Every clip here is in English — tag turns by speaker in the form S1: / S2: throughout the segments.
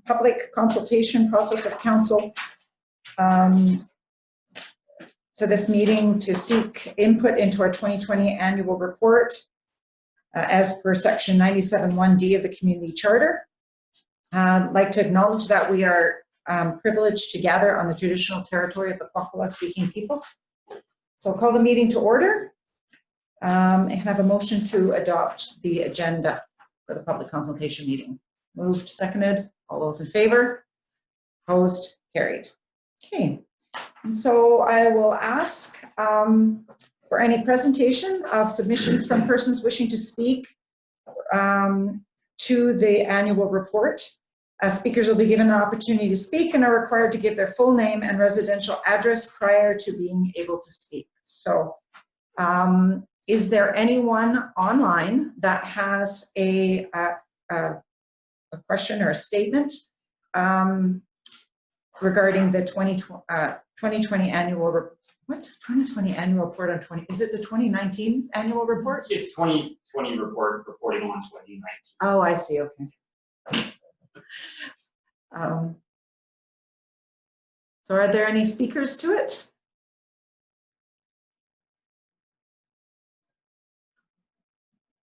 S1: public consultation process of council. So this meeting to seek input into our 2020 annual report as per section 97(1)D of the community charter. I'd like to acknowledge that we are privileged to gather on the traditional territory of the Kwakwa speaking peoples. So I'll call the meeting to order and have a motion to adopt the agenda for the public consultation meeting. Moved, seconded, all those in favor? Opposed, carried. Okay, and so I will ask for any presentation of submissions from persons wishing to speak to the annual report. Speakers will be given an opportunity to speak and are required to give their full name and residential address prior to being able to speak. So is there anyone online that has a question or a statement regarding the 2020 annual report? What? 2020 annual report on 20, is it the 2019 annual report?
S2: It's 2020 report reporting on 2019.
S1: Oh, I see, okay. So are there any speakers to it?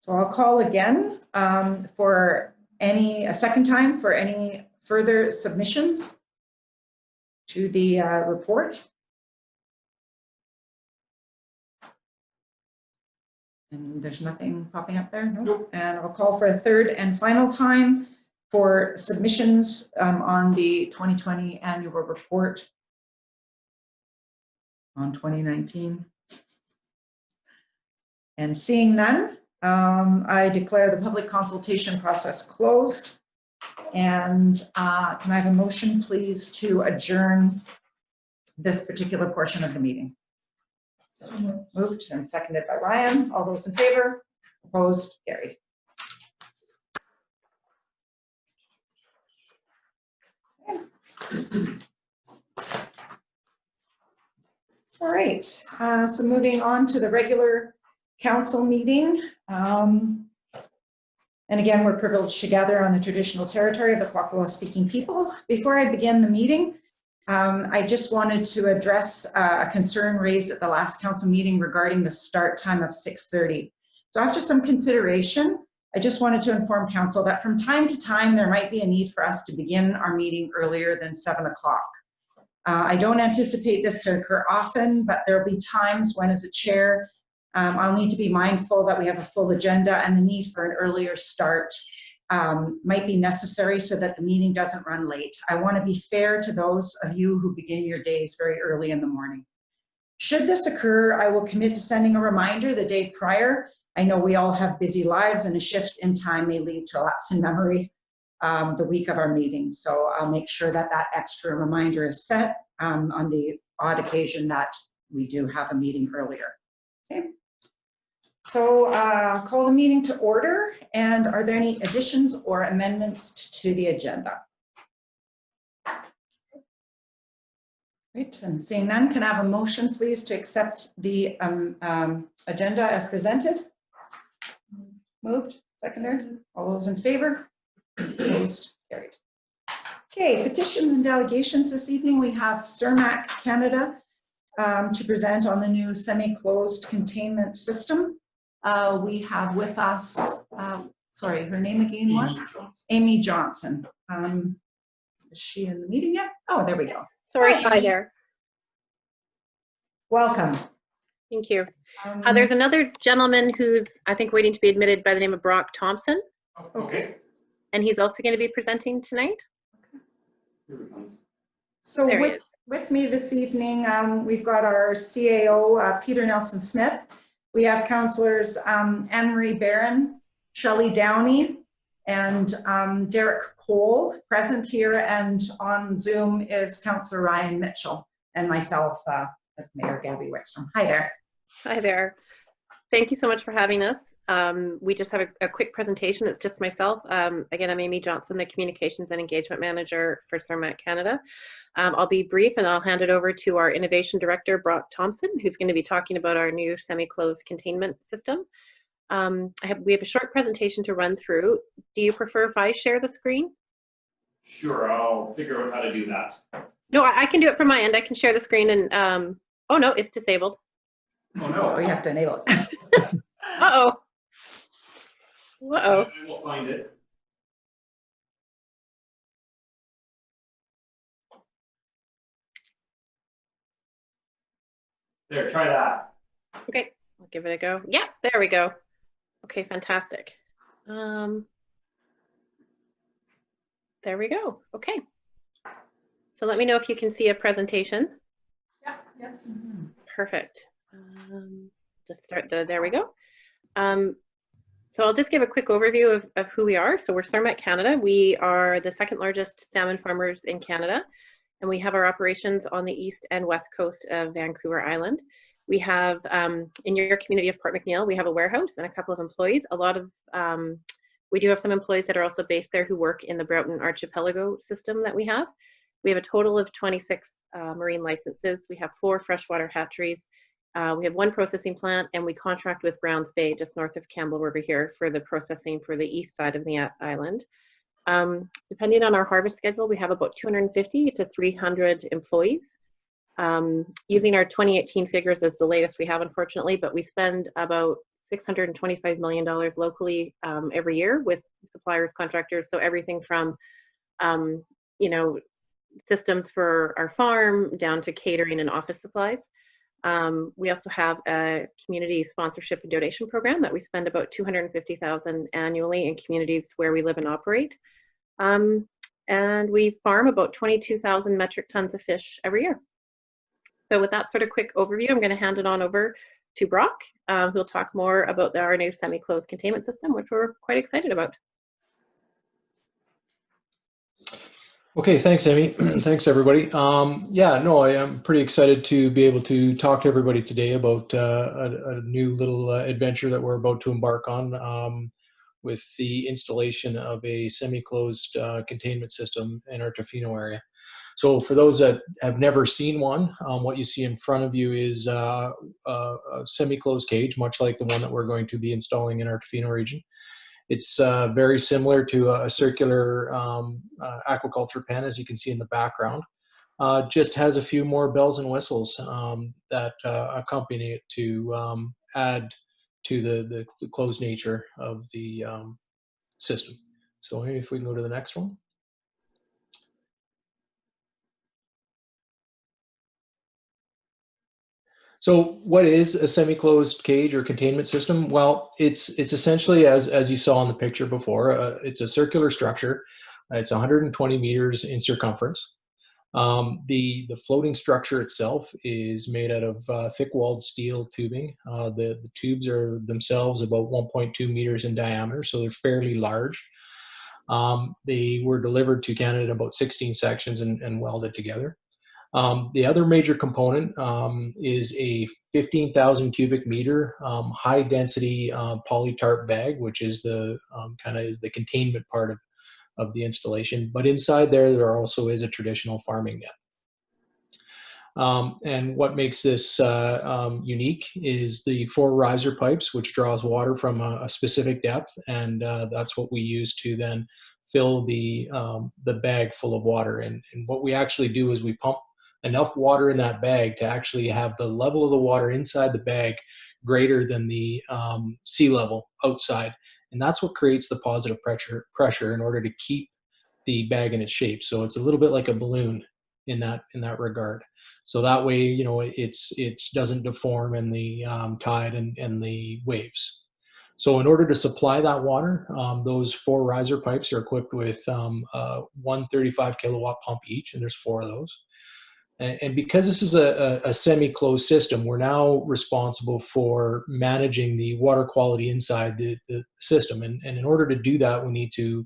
S1: So I'll call again for a second time for any further submissions to the report. And there's nothing popping up there? No? Nope. And I'll call for a third and final time for submissions on the 2020 annual report on 2019. And seeing none, I declare the public consultation process closed. And can I have a motion, please, to adjourn this particular portion of the meeting? So moved and seconded by Ryan. All those in favor? Opposed? Carried. All right, so moving on to the regular council meeting. And again, we're privileged to gather on the traditional territory of the Kwakwa speaking people. Before I begin the meeting, I just wanted to address a concern raised at the last council meeting regarding the start time of 6:30. So after some consideration, I just wanted to inform council that from time to time, there might be a need for us to begin our meeting earlier than 7 o'clock. I don't anticipate this to occur often, but there'll be times when as a chair, I'll need to be mindful that we have a full agenda and the need for an earlier start might be necessary so that the meeting doesn't run late. I want to be fair to those of you who begin your days very early in the morning. Should this occur, I will commit to sending a reminder the day prior. I know we all have busy lives and a shift in time may lead to a lapse in memory the week of our meeting. So I'll make sure that that extra reminder is set on the odd occasion that we do have a meeting earlier. Okay. So call the meeting to order. And are there any additions or amendments to the agenda? Great, and seeing none, can I have a motion, please, to accept the agenda as presented? Moved, seconded. All those in favor? Opposed, carried. Okay, petitions and delegations this evening. We have CERMAC Canada to present on the new semi-closed containment system. We have with us, sorry, her name again was? Amy Johnson. Is she in the meeting yet? Oh, there we go.
S3: Sorry, hi there.
S1: Welcome.
S3: Thank you. There's another gentleman who's, I think, waiting to be admitted by the name of Brock Thompson.
S2: Okay.
S3: And he's also going to be presenting tonight.
S2: Here he comes.
S1: So with me this evening, we've got our CAO, Peter Nelson Smith. We have councillors Anne-Marie Barron, Shelley Downey, and Derek Cole present here, and on Zoom is Councillor Ryan Mitchell and myself as Mayor Gabby Wickstrom. Hi there.
S3: Hi there. Thank you so much for having us. We just have a quick presentation. It's just myself. Again, I'm Amy Johnson, the Communications and Engagement Manager for CERMAC Canada. I'll be brief and I'll hand it over to our Innovation Director, Brock Thompson, who's going to be talking about our new semi-closed containment system. We have a short presentation to run through. Do you prefer if I share the screen?
S2: Sure, I'll figure out how to do that.
S3: No, I can do it from my end. I can share the screen and, oh no, it's disabled.
S2: Oh, no.
S1: Oh, you have to enable it.
S3: Uh-oh. Uh-oh.
S2: I will find it. There, try that.
S3: Okay, I'll give it a go. Yeah, there we go. Okay, fantastic. There we go. Okay. So let me know if you can see a presentation.
S1: Yeah.
S3: Perfect. Just start there we go. So I'll just give a quick overview of who we are. So we're Cermak Canada. We are the second largest salmon farmers in Canada, and we have our operations on the east and west coast of Vancouver Island. We have, in your community of Port McNeill, we have a warehouse and a couple of employees. We do have some employees that are also based there who work in the Broughton Archipelago system that we have. We have a total of 26 marine licenses. We have 4 freshwater hatcheries. We have 1 processing plant, and we contract with Browns Bay, just north of Campbell River here, for the processing for the east side of the island. Depending on our harvest schedule, we have about 250 to 300 employees. Using our 2018 figures as the latest we have, unfortunately, but we spend about $625 million locally every year with suppliers, contractors, so everything from, you know, systems for our farm down to catering and office supplies. We also have a community sponsorship and donation program that we spend about $250,000 annually in communities where we live and operate. And we farm about 22,000 metric tons of fish every year. So with that sort of quick overview, I'm going to hand it on over to Brock, who'll talk more about our new semi-closed containment system, which we're quite excited about.
S4: Okay, thanks, Amy. Thanks, everybody. Yeah, no, I am pretty excited to be able to talk to everybody today about a new little adventure that we're about to embark on with the installation of a semi-closed containment system in our Tofino area. So for those that have never seen one, what you see in front of you is a semi-closed cage, much like the one that we're going to be installing in our Tofino region. It's very similar to a circular aquaculture pen, as you can see in the background. Just has a few more bells and whistles that accompany it to add to the closed nature of the system. So maybe if we can go to the next one. So what is a semi-closed cage or containment system? Well, it's essentially, as you saw in the picture before, it's a circular structure. It's 120 meters in circumference. The floating structure itself is made out of thick-walled steel tubing. The tubes are themselves about 1.2 meters in diameter, so they're fairly large. They were delivered to Canada in about 16 sections and welded together. The other major component is a 15,000 cubic meter high density polytarp bag, which is the kind of the containment part of the installation. But inside there also is a traditional farming net. And what makes this unique is the 4 riser pipes, which draws water from a specific depth, and that's what we use to then fill the bag full of water. And what we actually do is we pump enough water in that bag to actually have the level of the water inside the bag greater than the sea level outside. And that's what creates the positive pressure in order to keep the bag in its shape. So it's a little bit like a balloon in that regard. So that way, you know, it doesn't deform in the tide and the waves. So in order to supply that water, those 4 riser pipes are equipped with 135 kilowatt pump each, and there's 4 of those. And because this is a semi-closed system, we're now responsible for managing the water quality inside the system. And in order to do that, we need to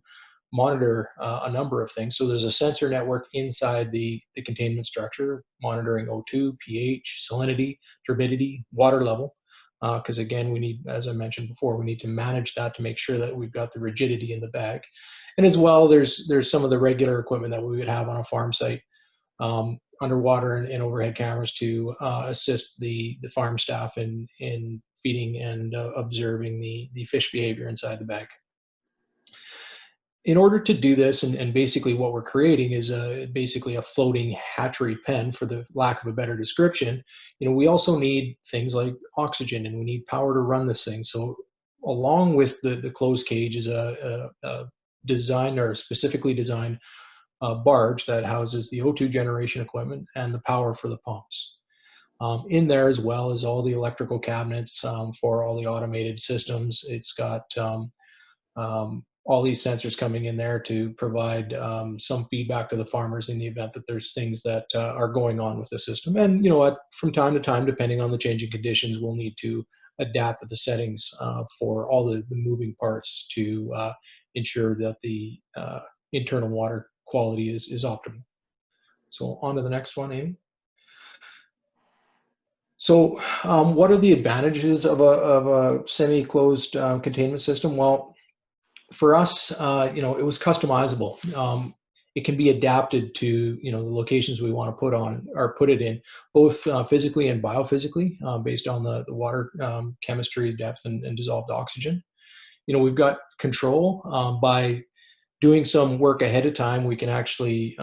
S4: monitor a number of things. So there's a sensor network inside the containment structure, monitoring O2, pH, salinity, turbidity, water level. Because again, we need, as I mentioned before, we need to manage that to make sure that we've got the rigidity in the bag. And as well, there's some of the regular equipment that we would have on a farm site. Underwater and overhead cameras to assist the farm staff in feeding and observing the fish behavior inside the bag. in order to do this, and basically what we're creating is basically a floating hatchery pen, for the lack of a better description. We also need things like oxygen, and we need power to run this thing. So along with the closed cage is a designed, or specifically designed, barge that houses the O2 generation equipment and the power for the pumps. In there, as well as all the electrical cabinets for all the automated systems. It's got all these sensors coming in there to provide some feedback to the farmers in the event that there's things that are going on with the system. And from time to time, depending on the changing conditions, we'll need to adapt the settings for all the moving parts to ensure that the internal water quality is optimal. So on to the next one, Amy. So what are the advantages of a semi-closed containment system? Well, for us, it was customizable. It can be adapted to the locations we want to put it in, both physically and biophysically, based on the water chemistry, depth, and dissolved oxygen. We've got control by doing some work ahead of time. We can actually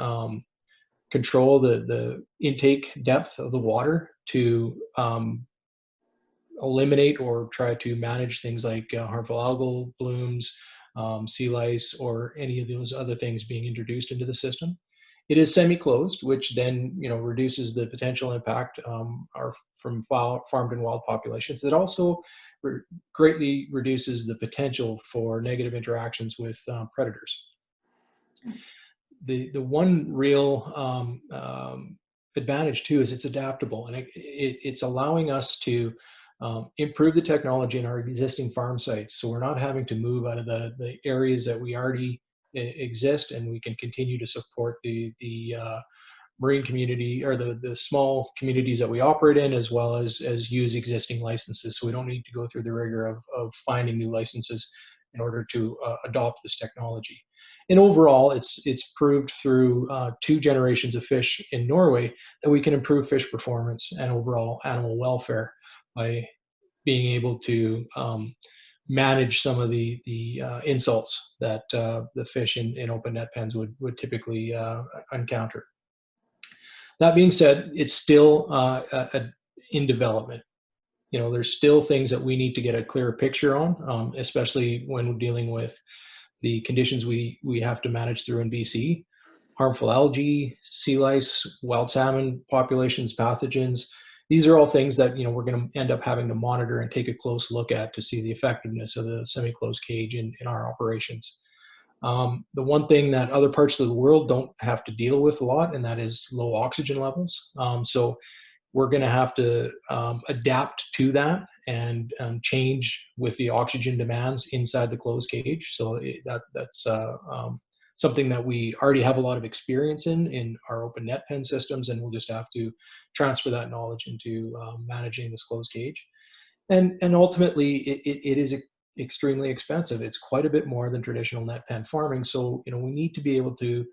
S4: control the intake depth of the water to eliminate or try to manage things like harmful algal blooms, sea lice, or any of those other things being introduced into the system. It is semi-closed, which then reduces the potential impact from farmed and wild populations. It also greatly reduces the potential for negative interactions with predators. The one real advantage too is it's adaptable, and it's allowing us to improve the technology in our existing farm sites. So we're not having to move out of the areas that we already exist, and we can continue to support the marine community, or the small communities that we operate in, as well as use existing licenses. So we don't need to go through the rigor of finding new licenses in order to adopt this technology. And overall, it's proved through 2 generations of fish in Norway that we can improve fish performance and overall animal welfare by being able to manage some of the insults that the fish in open net pens would typically encounter. That being said, it's still in development. There's still things that we need to get a clearer picture on, especially when we're dealing with the conditions we have to manage through in BC. Harmful algae, sea lice, wild salmon populations, pathogens. These are all things that we're going to end up having to monitor and take a close look at to see the effectiveness of the semi-closed cage in our operations. The one thing that other parts of the world don't have to deal with a lot, and that is low oxygen levels. So we're going to have to adapt to that and change with the oxygen demands inside the closed cage. So that's something that we already have a lot of experience in our open net pen systems, and we'll just have to transfer that knowledge into managing this closed cage. And ultimately, it is extremely expensive. It's quite a bit more than traditional net pen farming. So we need to be able to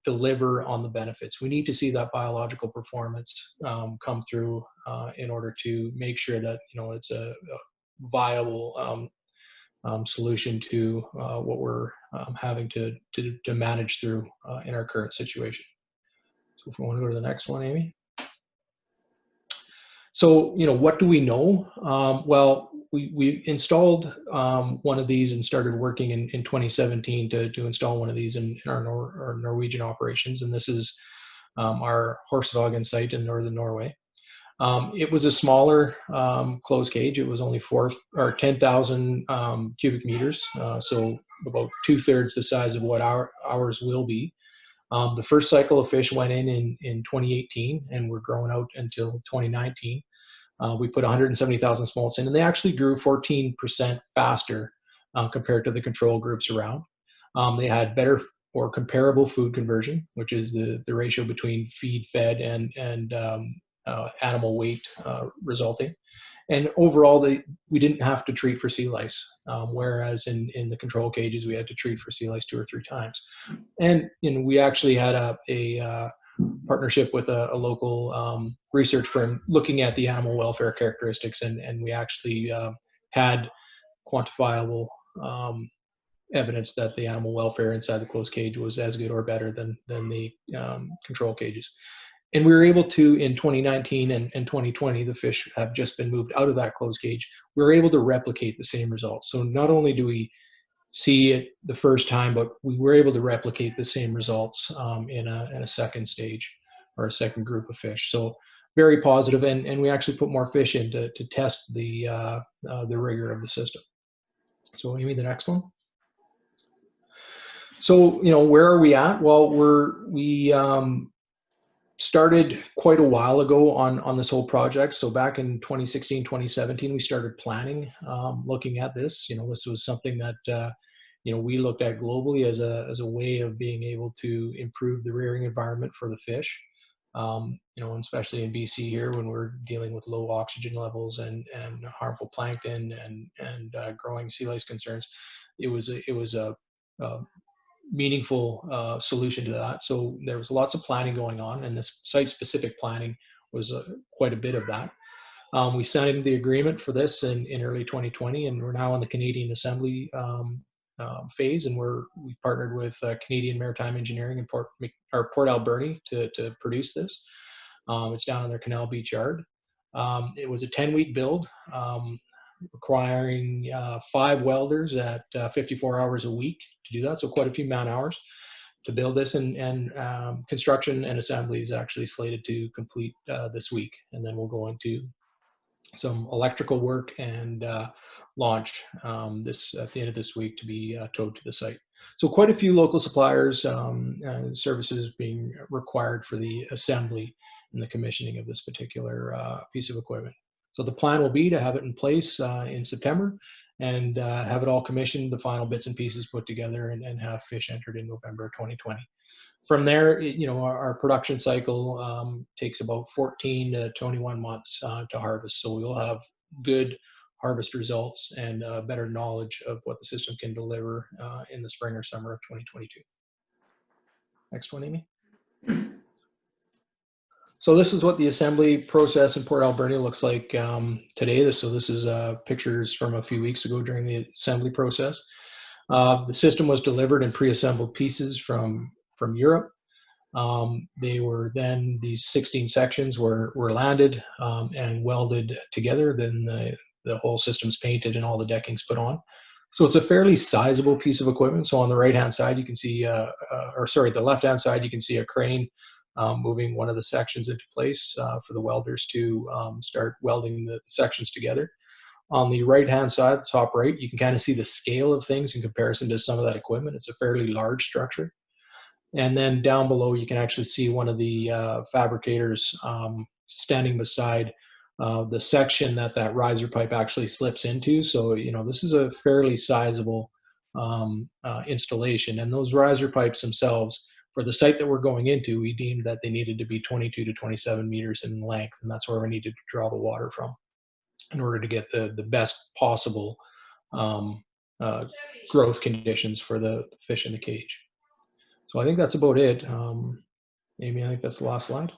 S4: deliver on the benefits. We need to see that biological performance come through in order to make sure that it's a viable solution to what we're having to manage through in our current situation. So if we want to go to the next one, Amy. So what do we know? Well, we installed one of these and started working in 2017 to install one of these in our Norwegian operations, and this is our Horsedalen site in northern Norway. It was a smaller closed cage. It was only 10,000 cubic meters, so about 2/3 the size of what ours will be. The first cycle of fish went in 2018, and we're growing out until 2019. We put 170,000 smolts in, and they actually grew 14% faster compared to the control groups around. They had better or comparable food conversion, which is the ratio between feed fed and animal weight resulting. And overall, we didn't have to treat for sea lice, whereas in the control cages, we had to treat for sea lice 2 or 3 times. And we actually had a partnership with a local research firm looking at the animal welfare characteristics, and we actually had quantifiable evidence that the animal welfare inside the closed cage was as good or better than the control cages. And we were able to, in 2019 and 2020, the fish have just been moved out of that closed cage. We were able to replicate the same results. So not only do we see it the first time, but we were able to replicate the same results in a second stage or a second group of fish. So very positive, and we actually put more fish in to test the rigor of the system. So Amy, the next one. So, you know, where are we at? Well, we started quite a while ago on this whole project. So back in 2016, 2017, we started planning, looking at this. You know, this was something that, you know, we looked at globally as a way of being able to improve the rearing environment for the fish. You know, especially in BC here, when we're dealing with low oxygen levels and harmful plankton and growing sea lice concerns, it was a meaningful solution to that. So there was lots of planning going on, and this site-specific planning was quite a bit of that. We signed the agreement for this in early 2020, and we're now on the Canadian Assembly phase, and we partnered with Canadian Maritime Engineering and Port Alberni to produce this. It's down in their Canal Beach yard. It was a 10-week build, requiring 5 welders at 54 hours a week to do that, so quite a few man hours to build this, and construction and assembly is actually slated to complete this week, and then we'll go into some electrical work and launch this at the end of this week to be towed to the site. So quite a few local suppliers services being required for the assembly and the commissioning of this particular piece of equipment. So the plan will be to have it in place in September and have it all commissioned, the final bits and pieces put together, and have fish entered in November 2020. From there, you know, our production cycle takes about 14 to 21 months to harvest. So we'll have good harvest results and better knowledge of what the system can deliver in the spring or summer of 2022. Next one, Amy. So this is what the assembly process in Port Alberni looks like today. So this is pictures from a few weeks ago during the assembly process. The system was delivered in pre-assembled pieces from Europe. They were then, these 16 sections were landed and welded together. Then the whole system's painted and all the decking's put on. So it's a fairly sizable piece of equipment. So on the right-hand side, you can see, the left-hand side, you can see a crane moving one of the sections into place for the welders to start welding the sections together. On the right-hand side, top right, you can kind of see the scale of things in comparison to some of that equipment. It's a fairly large structure. And then down below, you can actually see one of the fabricators standing beside the section that riser pipe actually slips into. So, you know, this is a fairly sizable installation. And those riser pipes themselves, for the site that we're going into, we deemed that they needed to be 22 to 27 meters in length. And that's where we needed to draw the water from in order to get the best possible growth conditions for the fish in the cage. So I think that's about it. Amy, I think that's the last slide.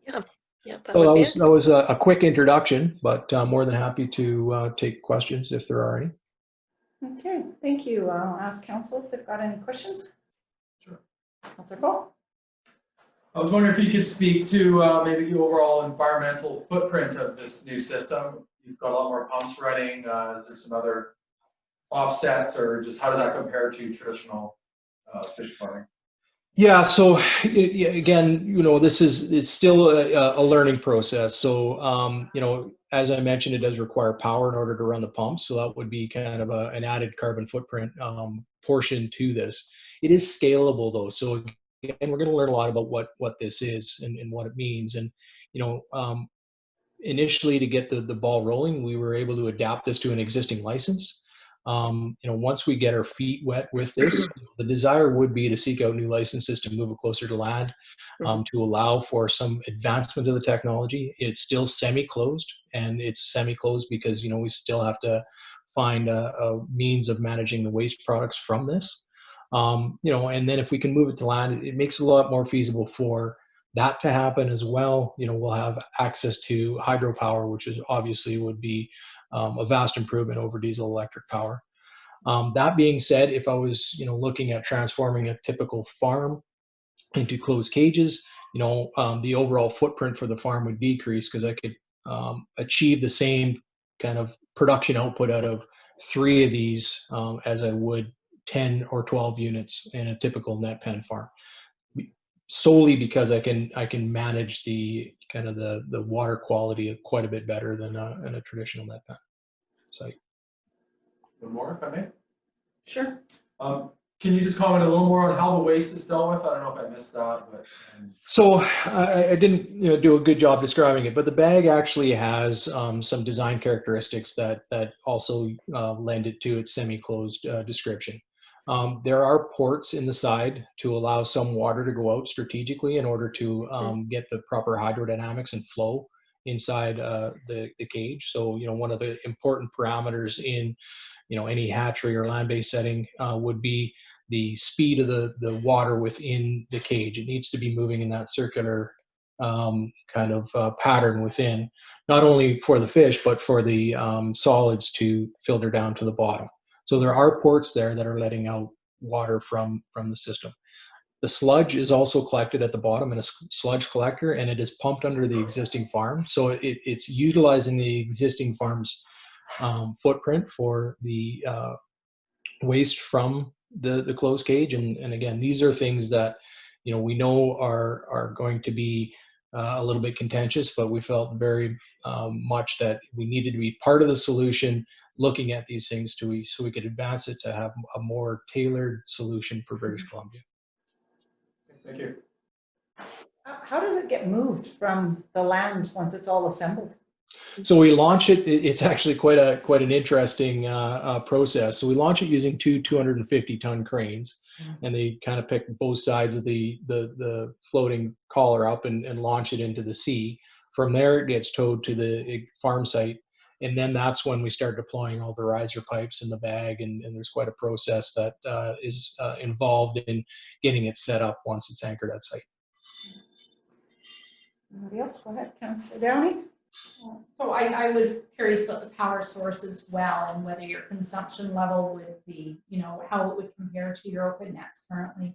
S3: Yeah, that
S4: So
S3: would be it.
S4: that was a quick introduction, but more than happy to take questions if there are any.
S1: Okay, thank you. I'll ask council if they've got any questions.
S5: Sure.
S1: Councilor Cole.
S5: I was wondering if you could speak to maybe the overall environmental footprint of this new system. You've got a lot more pumps running. Is there some other offsets, or just how does that compare to traditional fish farming?
S4: Yeah, so again, you know, it's still a learning process. So, you know, as I mentioned, it does require power in order to run the pumps. So that would be kind of an added carbon footprint portion to this. It is scalable though. So again, we're going to learn a lot about what this is and what it means. And, you know, initially to get the ball rolling, we were able to adapt this to an existing license. You know, once we get our feet wet with this, the desire would be to seek out new licenses to move it closer to land, to allow for some advancement of the technology. It's still semi-closed, and it's semi-closed because, you know, we still have to find a means of managing the waste products from this. You know, and then if we can move it to land, it makes it a lot more feasible for that to happen as well. You know, we'll have access to hydropower, which is obviously would be a vast improvement over diesel electric power. That being said, if I was, looking at transforming a typical farm into closed cages, the overall footprint for the farm would decrease because I could achieve the same kind of production output out of 3 of these as I would 10 or 12 units in a typical net pen farm, solely because I can manage the kind of the water quality quite a bit better than in a traditional net pen site.
S5: One more, if I may.
S1: Sure.
S5: Can you just comment a little more on how the waste is dealt with? I don't know if I missed that, but.
S4: So I didn't do a good job describing it, but the bag actually has some design characteristics that also lend it to its semi-closed description. There are ports in the side to allow some water to go out strategically in order to get the proper hydrodynamics and flow inside the cage. So, one of the important parameters in any hatchery or land-based setting would be the speed of the water within the cage. It needs to be moving in that circular kind of pattern within, not only for the fish, but for the solids to filter down to the bottom. So there are ports there that are letting out water from the system. The sludge is also collected at the bottom in a sludge collector, and it is pumped under the existing farm. So it's utilizing the existing farm's footprint for the waste from the closed cage. And again, these are things that we know are going to be a little bit contentious, but we felt very much that we needed to be part of the solution, looking at these things so we could advance it to have a more tailored solution for British Columbia.
S5: Thank you.
S1: How does it get moved from the land once it's all assembled?
S4: So we launch it. It's actually quite an interesting process. So we launch it using 2 250-ton cranes, and they kind of pick both sides of the floating collar up and launch it into the sea. From there, it gets towed to the farm site, and then that's when we start deploying all the riser pipes in the bag. And there's quite a process that is involved in getting it set up once it's anchored at site.
S1: Anybody else? Go ahead, Councillor Downey.
S6: So I was curious about the power source as well, and whether your consumption level would be, how it would compare to your open nets currently.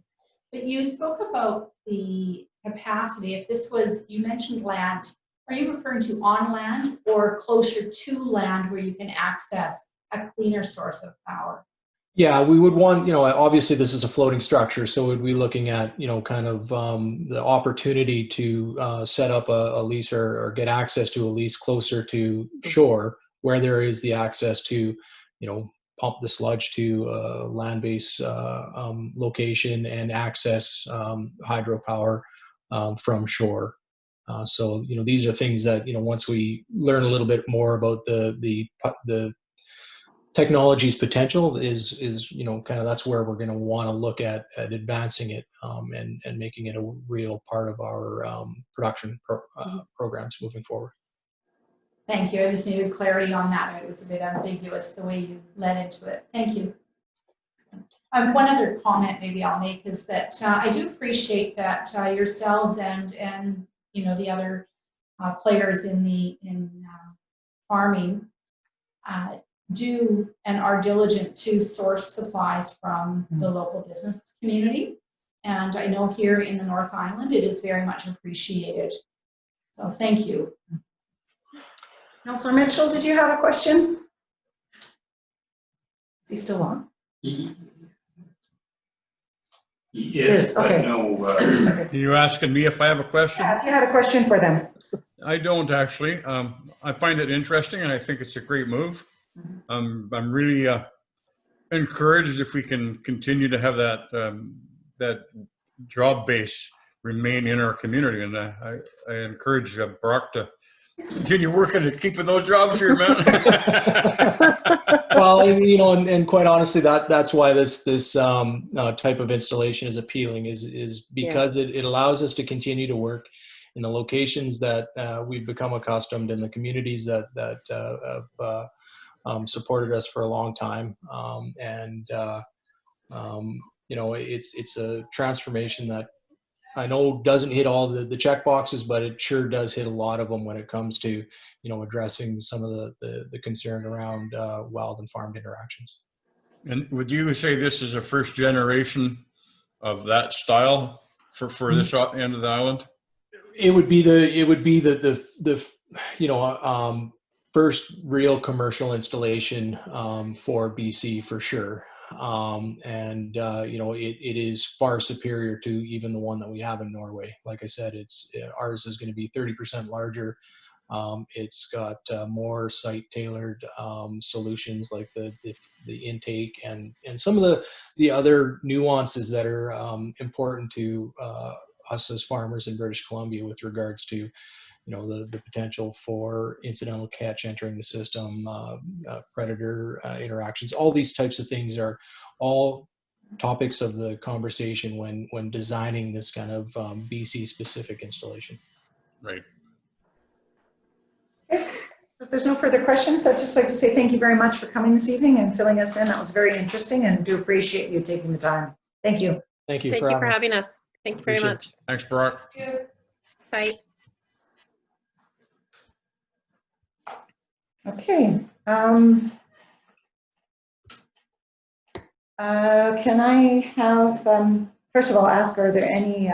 S6: But you spoke about the capacity. If this was, you mentioned land, are you referring to on land or closer to land where you can access a cleaner source of power?
S4: Yeah, we would want, obviously this is a floating structure, so we'd be looking at, kind of the opportunity to set up a lease or get access to a lease closer to shore, where there is the access to, pump the sludge to a land-based location and access hydropower from shore. So, these are things that, once we learn a little bit more about the technology's potential is kind of that's where we're going to want to look at advancing it and making it a real part of our production programs moving forward.
S6: Thank you. I just needed clarity on that. It was a bit ambiguous the way you led into it. Thank you. One other comment maybe I'll make is that I do appreciate that yourselves and the other players in farming do and are diligent to source supplies from the local business community. And I know here in the North Island, it is very much appreciated. So thank you.
S1: Councillor Mitchell, did you have a question? Is he still on?
S2: Yes, but
S1: okay.
S2: no.
S1: Okay.
S7: Are you asking me if I have a question?
S1: Yeah, if you had a question for them.
S7: I don't actually. I find it interesting, and I think it's a great move. I'm really encouraged if we can continue to have that job base remain in our community, and I encourage Brock to continue working at keeping those jobs here, man.
S4: Well, and quite honestly, that's why this type of installation is appealing, is because it allows us to continue to work in the locations that we've become accustomed, in the communities that have supported us for a long time, it's a transformation that I know doesn't hit all the check boxes, but it sure does hit a lot of them when it comes to addressing some of the concern around wild and farmed interactions.
S7: And would you say this is a first generation of that style for this end of the island?
S4: It would be the first real commercial installation for BC for sure. It is far superior to even the one that we have in Norway. Like I said, ours is going to be 30% larger. It's got more site-tailored solutions like the intake and some of the other nuances that are important to us as farmers in British Columbia with regards to the potential for incidental catch entering the system, predator interactions. All these types of things are all topics of the conversation when designing this kind of BC specific installation.
S7: Right.
S1: If there's no further questions, I'd just like to say thank you very much for coming this evening and filling us in. That was very interesting, and do appreciate you taking the time. Thank you.
S4: Thank you.
S3: Thank you for having us. Thank you very
S4: Appreciate
S3: much.
S7: Thanks, Brock.
S3: Bye.
S1: Okay. Can I have, first of all, ask, are there any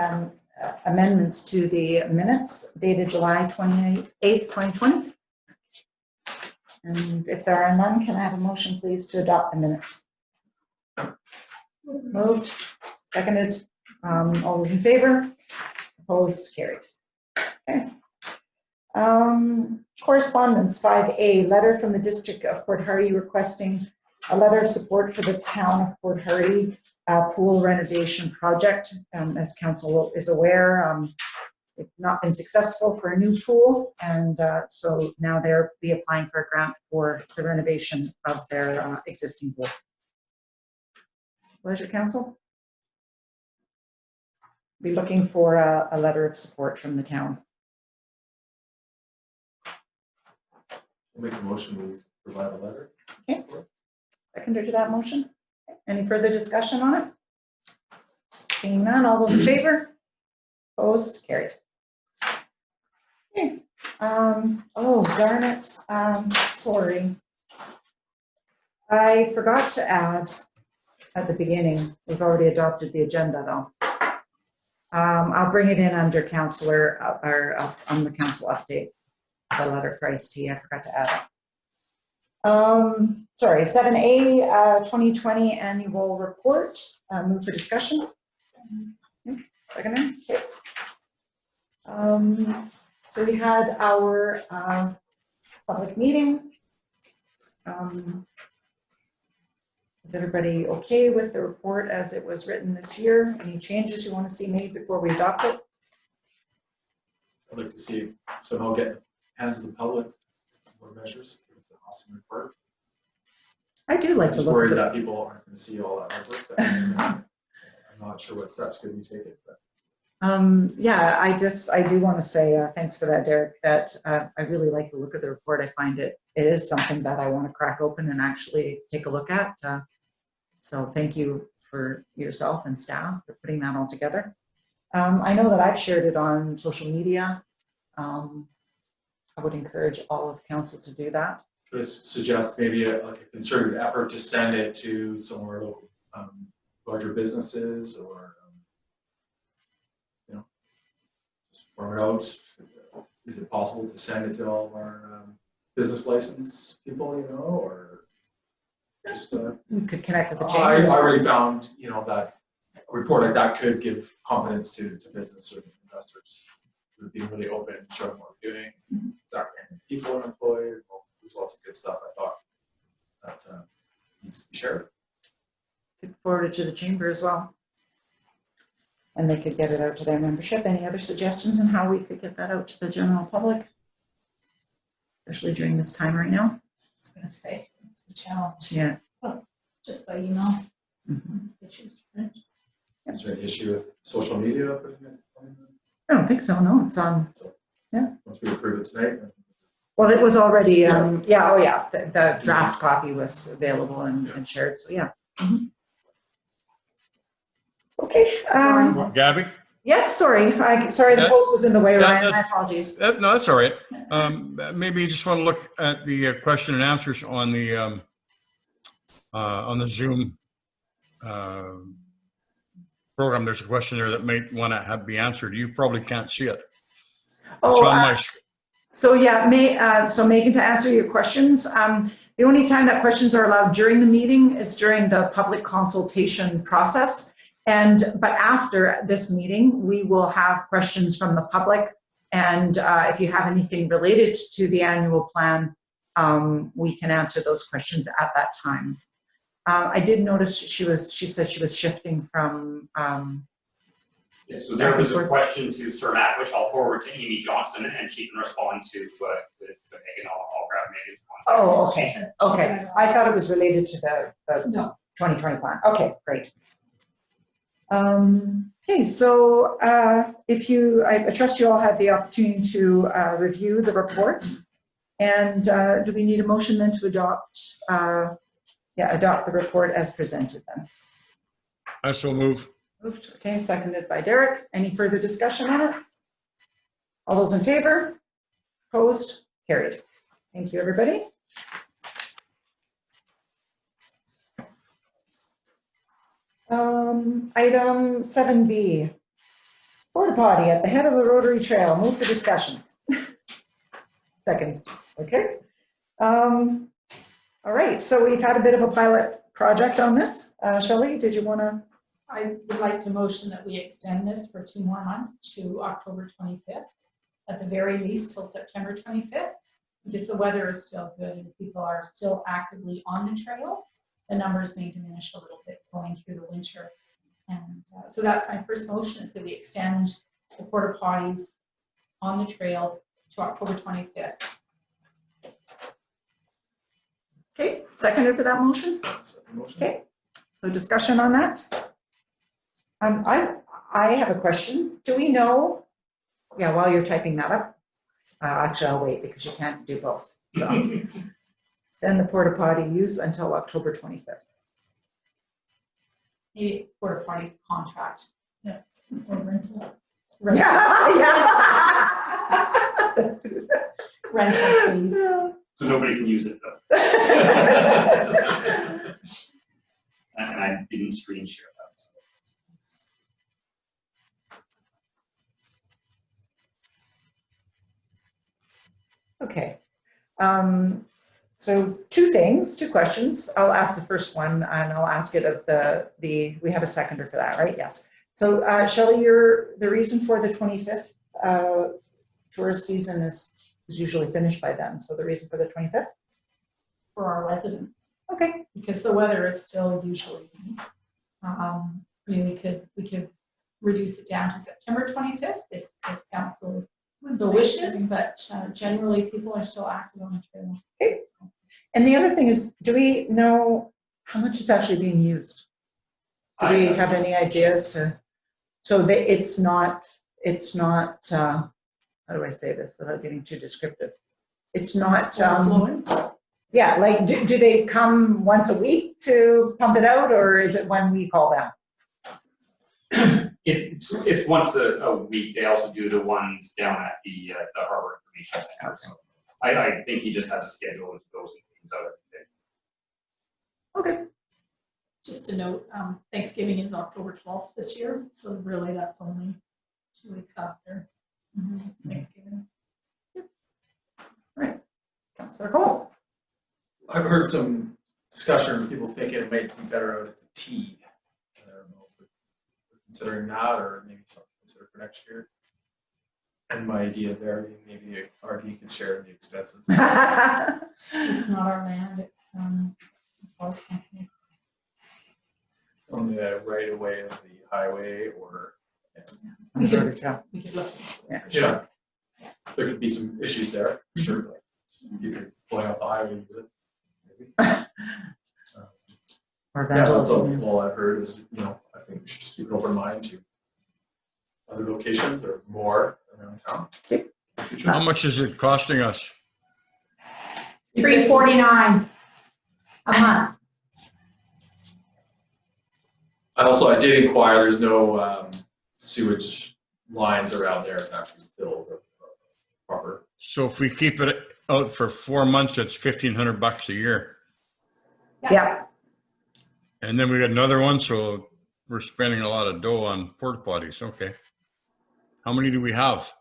S1: amendments to the minutes dated July 28th, 2020? And if there are none, can I have a motion, please, to adopt the minutes? Moved, seconded. All those in favor? Opposed, carried. Okay. Correspondence 5A, letter from the District of Port Hardy requesting a letter of support for the town of Port Hardy pool renovation project. As council is aware, they've not been successful for a new pool, and so now they'll be applying for a grant for the renovation of their existing pool. Pleasure, council. Be looking for a letter of support from the town.
S5: I'll make a motion, we provide a letter.
S1: Okay. Seconder to that motion. Any further discussion on it? Seeing none, all those in favor? Opposed, carried. Okay. Oh, darn it. Sorry. I forgot to add at the beginning, we've already adopted the agenda though. I'll bring it in under councillor, or on the council update, the letter for ICT. I forgot to add it. Sorry, 7A, 2020 annual report. Move for discussion. Second. Okay. So we had our public meeting. Is everybody okay with the report as it was written this year? Any changes you want to see made before we adopt it?
S5: I'd like to see it somehow get hands of the public more measures. It's an awesome report.
S1: I do like
S5: I'm
S1: to
S5: just
S1: look
S5: worried
S1: at
S5: that people aren't going to see all that hard work. But I'm not sure what steps could we take it. But
S1: yeah, I do want to say thanks for that, Derek, that I really like the look of the report. I find it is something that I want to crack open and actually take a look at. So thank you for yourself and staff for putting that all together. I know that I've shared it on social media. I would encourage all of council to do that.
S5: just suggest maybe like a concerted effort to send it to some of our local larger businesses, or just form it out. Is it possible to send it to all of our business license people, or just
S1: We could connect with the
S5: I
S1: chambers.
S5: already found, that a report like that could give confidence to business or investors. We're being really open and showing what we're doing, exactly how many people are employed. There's lots of good stuff I thought that needs to be shared.
S1: Could forward it to the chamber as well. And they could get it out to their membership. Any other suggestions on how we could get that out to the general public? Especially during this time right now.
S6: I was gonna say, it's the challenge.
S1: Yeah.
S6: Just so you know.
S1: Mhm.
S6: They choose to print.
S5: Is there any issue with social media putting it on?
S1: I don't think so, no, it's on.
S5: Once we approve it tonight, then
S1: Well, it was already,
S5: Yeah.
S1: the draft copy was available and shared, so yeah. Mhm. Okay,
S7: Gabby?
S1: yes, sorry, sorry the post was in the way,
S7: Yeah,
S1: Ryan, my
S7: that's-
S1: apologies.
S7: No, that's all right. Maybe you just want to look at the question and answers on the on the Zoom program, there's a question there that might want to be answered. You probably can't see it. It's on my
S1: So yeah, so Megan, to answer your questions, the only time that questions are allowed during the meeting is during the public consultation process. But after this meeting, we will have questions from the public. And if you have anything related to the annual plan, we can answer those questions at that time. I did notice she said she was shifting from.
S2: Yeah, so there was a question to Sir Matt, which I'll forward to Amy Johnson, and she can respond to Megan. I'll grab Megan's contact.
S1: Oh, okay. Okay. I thought it was related to the
S6: No.
S1: 2020 plan. Okay, great. Okay, so I trust you all had the opportunity to review the report. And do we need a motion then to adopt the report as presented then?
S7: I so move.
S1: Moved. Okay, seconded by Derek. Any further discussion on it? All those in favor? Opposed? Carried. Thank you, everybody. Item 7B, porta potty at the head of the Rotary Trail. Move for discussion. Second. Okay. All right. So we've had a bit of a pilot project on this. Shelley, did you want to?
S6: I would like to motion that we extend this for 2 more months to October 25th, at the very least till September 25th, because the weather is still good and people are still actively on the trail. The numbers may diminish a little bit going through the winter. And so that's my first motion, is that we extend the porta potties on the trail to October 25th.
S1: Okay, seconded for that motion. Okay, so discussion on that. I have a question. Do we know? Yeah, while you're typing that up, actually I'll wait because you can't do both. So send the porta potty use until October 25th.
S6: Maybe porta potty contract.
S1: Yeah.
S6: Or rental.
S1: Yeah.
S6: Rental, please.
S2: So nobody can use it though. And I didn't screen share that. So.
S1: Okay. So two questions. I'll ask the first one and I'll ask it of we have a seconder for that, right? Yes. So Shelley, the reason for the 25th tourist season is usually finished by then. So the reason for the 25th?
S6: For our residents.
S1: Okay.
S6: Because the weather is still usually nice. I mean, we could reduce it down to September 25th if council so wishes, but generally people are still active on the trail.
S1: Okay. And the other thing is, do we know how much it's actually being used? Do we have any ideas so that it's not, how do I say this without getting too descriptive? It's not, yeah, like do they come once a week to pump it out, or is it when we call them?
S2: It's once a week. They also do the ones down at the Harbor Information Center. So I think he just has a schedule that goes and things out every day.
S1: Okay.
S6: Just to note, Thanksgiving is October 12th this year, so really that's only 2 weeks after Thanksgiving.
S1: Right. Councilor Cole.
S5: I've heard some discussion of people thinking it might be better out at the T. I don't know if we're considering that, or maybe something to consider for next year. And my idea there being maybe RD can share the expenses.
S6: It's not our land, it's a forest company.
S5: On the right of way of the highway, or
S6: We could look.
S5: yeah, there could be some issues there, certainly. You could play off the highway and use it. Maybe.
S1: Or
S5: Yeah, that's
S1: vandalism.
S5: all I've heard is, I think we should just keep an open mind to other locations or more around town.
S7: How much is it costing us?
S6: $349 a month.
S5: And also, I did inquire, there's no sewage lines around there to actually build proper.
S7: So if we keep it out for 4 months, it's $1,500 a year.
S1: Yeah.
S7: And then we got another one, so we're spending a lot of dough on porta potties. Okay. How many do we have?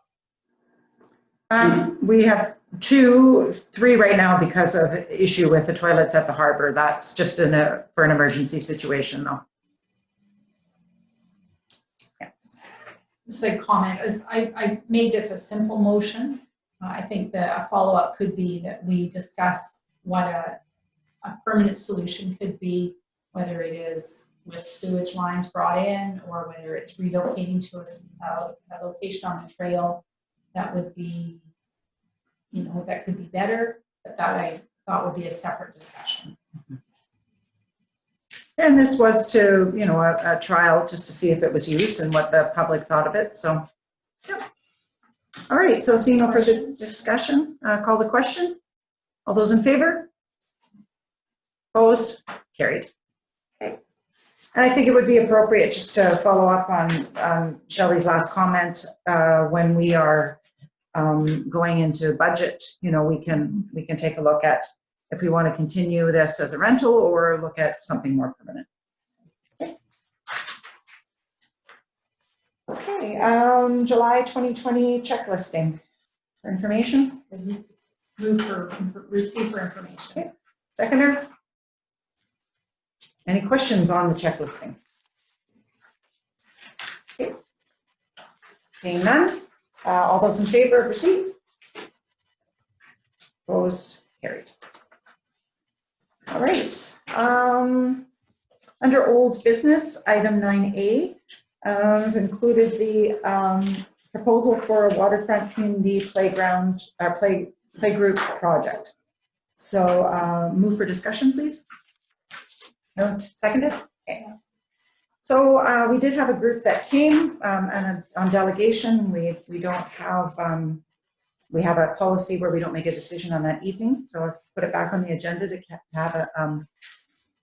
S1: We have 3 right now because of issue with the toilets at the harbor. That's just for an emergency situation though. Yeah.
S6: Just a comment, as I made this a simple motion. I think that a follow-up could be that we discuss what a permanent solution could be, whether it is with sewage lines brought in or whether it's relocating to a location on the trail that would be, that could be better, but that I thought would be a separate discussion.
S1: And this was to, a trial just to see if it was used and what the public thought of it. So, yeah. All right, so seeing no further discussion, call the question. All those in favor? Opposed? Carried. Okay. And I think it would be appropriate just to follow up on Shelley's last comment. When we are going into budget, we can take a look at if we want to continue this as a rental or look at something more permanent. Okay, July 2020 checklisting for information.
S6: Receive for information.
S1: Okay. Seconder? Any questions on the checklisting? Okay. Seeing none, all those in favor of receipt? Opposed? Carried. All right. Under old business, item 9A, I've included the proposal for a waterfront community playground, playgroup project. So move for discussion, please. No, seconded? Okay. So we did have a group that came and on delegation. We don't have, we have a policy where we don't make a decision on that evening. So I put it back on the agenda to have a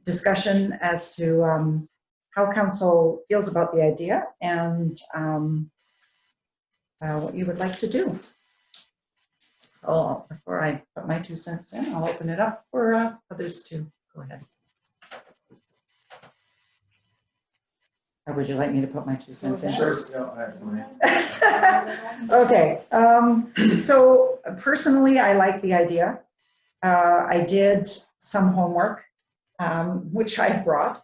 S1: discussion as to how council feels about the idea and what you would like to do. So before I put my 2 cents in, I'll open it up for others to go ahead. Or would you like me to put my 2 cents in?
S5: Sure.
S1: Okay, so personally, I like the idea. I did some homework, which I brought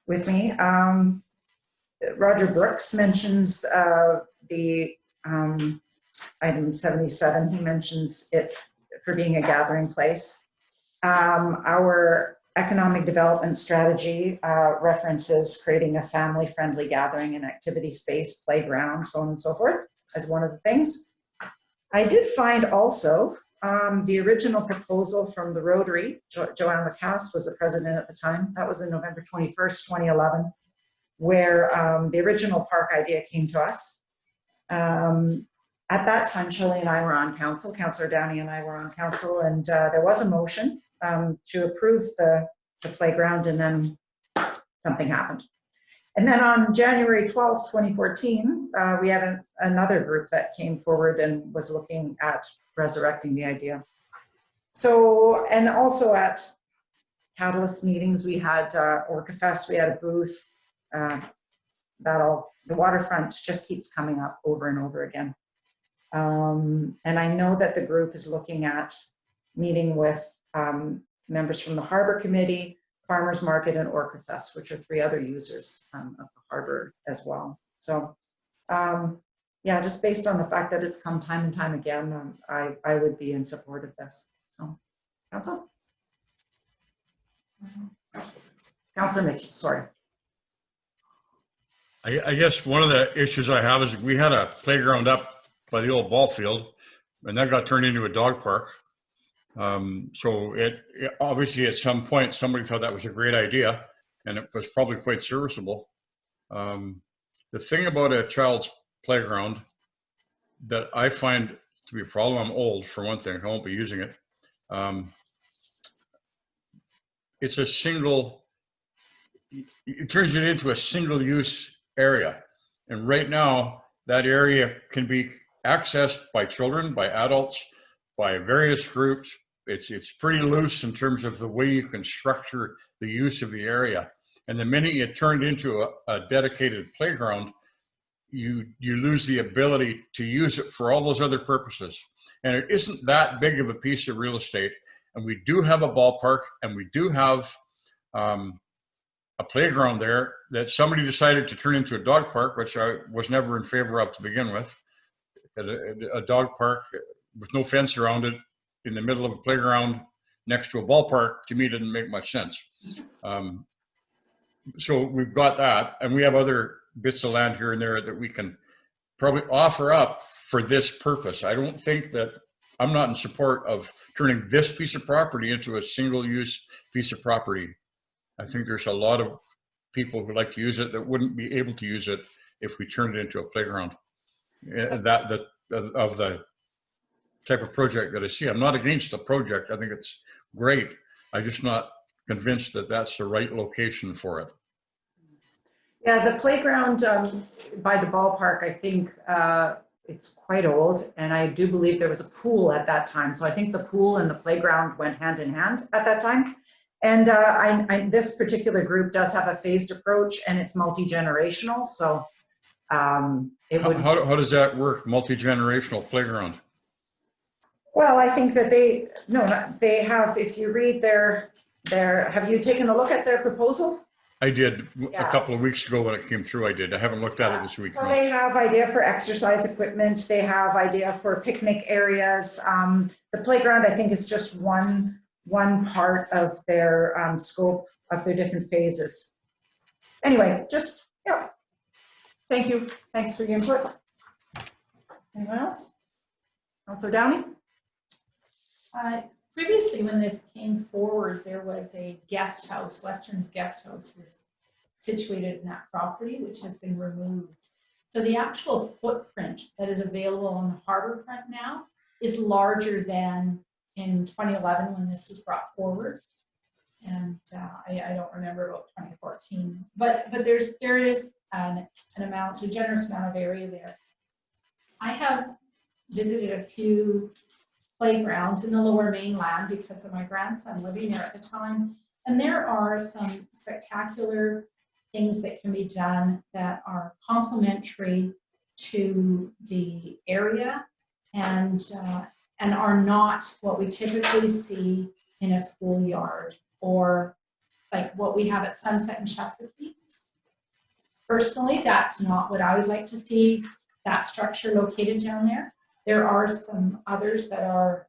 S1: with me. Roger Brooks mentions the item 77. He mentions it for being a gathering place. Our economic development strategy references creating a family-friendly gathering and activity space, playground, so on and so forth, as one of the things. I did find also the original proposal from the Rotary. Joanne Lacasse was the president at the time. That was in November 21st, 2011, where the original park idea came to us. At that time, Shelley and I were on council, Councillor Downey and I were on council, and there was a motion to approve the playground, and then something happened. And then on January 12th, 2014, we had another group that came forward and was looking at resurrecting the idea. So, and also at Catalyst meetings, we had OrcaFest, we had a booth. The waterfront just keeps coming up over and over again. And I know that the group is looking at meeting with members from the Harbor Committee, Farmers Market, and OrcaFest, which are 3 other users of the harbor as well. So yeah, just based on the fact that it's come time and time again, I would be in support of this. So, Council? Councilor Mitchell, sorry.
S7: I guess one of the issues I have is we had a playground up by the old ball field, and that got turned into a dog park. So it obviously at some point somebody thought that was a great idea, and it was probably quite serviceable. The thing about a child's playground that I find to be a problem, I'm old for one thing, I won't be using it. It's a single, it turns it into a single use area. And right now that area can be accessed by children, by adults, by various groups. It's pretty loose in terms of the way you can structure the use of the area. And the minute you turn it into a dedicated playground, you lose the ability to use it for all those other purposes. And it isn't that big of a piece of real estate. And we do have a ballpark, and we do have a playground there that somebody decided to turn into a dog park, which I was never in favor of to begin with. A dog park with no fence around it in the middle of a playground next to a ballpark, to me, didn't make much sense. So we've got that, and we have other bits of land here and there that we can probably offer up for this purpose. I don't think that, I'm not in support of turning this piece of property into a single-use piece of property. I think there's a lot of people who like to use it that wouldn't be able to use it if we turned it into a playground. Of the type of project that I see. I'm not against the project. I think it's great. I'm just not convinced that that's the right location for it.
S1: Yeah, the playground by the ballpark, I think it's quite old, and I do believe there was a pool at that time. So I think the pool and the playground went hand in hand at that time. And this particular group does have a phased approach, and it's multi-generational. So it would.
S7: How does that work? Multi-generational playground.
S1: Well, I think that they have. If you read their, have you taken a look at their proposal?
S7: I did a couple of weeks ago when it came through. I did. I haven't looked at it this week.
S1: So they have idea for exercise equipment. They have idea for picnic areas. The playground, I think, is just one part of their scope of their different phases. Anyway, just, yeah. Thank you. Thanks for your input. Anyone else? Councilor Downey?
S6: Previously, when this came forward, there was a guest house, Western's Guest House was situated in that property, which has been removed. So the actual footprint that is available on the harbor front now is larger than in 2011 when this was brought forward. And I don't remember about 2014, but there is an amount, a generous amount of area there. I have visited a few playgrounds in the Lower Mainland because of my grandson living there at the time. And there are some spectacular things that can be done that are complementary to the area and are not what we typically see in a schoolyard or like what we have at Sunset and Chesapeake. Personally, that's not what I would like to see, that structure located down there. There are some others that are,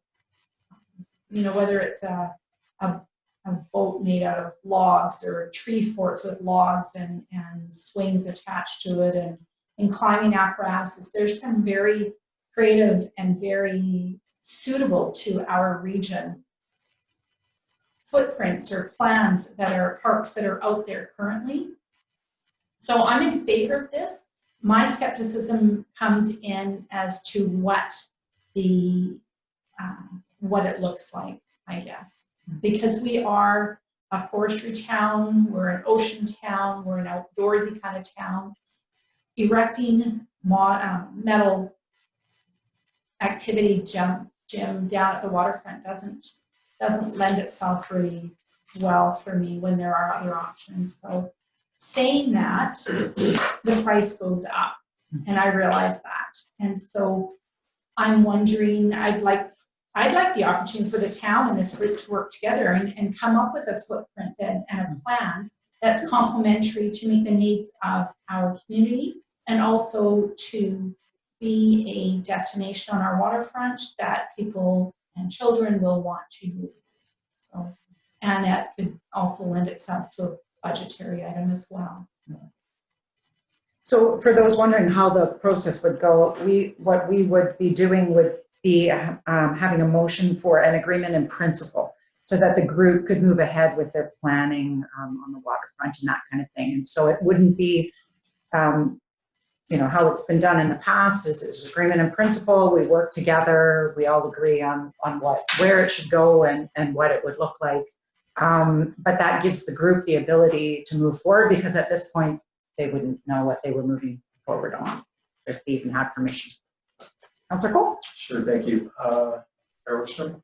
S6: whether it's a boat made out of logs or tree forts with logs and swings attached to it and climbing apparatuses. There's some very creative and very suitable to our region footprints or plans that are parks that are out there currently. So I'm in favor of this. My skepticism comes in as to what it looks like, I guess, because we are a forestry town, we're an ocean town, we're an outdoorsy kind of town. Erecting metal activity gym down at the waterfront doesn't lend itself really well for me when there are other options. So saying that, the price goes up, and I realize that. And so I'm wondering, I'd like the opportunity for the town and this group to work together and come up with a footprint and a plan that's complementary to meet the needs of our community and also to be a destination on our waterfront that people and children will want to use. So, and that could also lend itself to a budgetary item as well.
S1: So for those wondering how the process would go, what we would be doing would be having a motion for an agreement in principle so that the group could move ahead with their planning on the waterfront and that kind of thing. And so it wouldn't be, how it's been done in the past is agreement in principle. We work together. We all agree on where it should go and what it would look like. But that gives the group the ability to move forward because at this point, they wouldn't know what they were moving forward on if they even had permission. Councilor Cole?
S5: Sure, thank you. Mayor Wickstrom?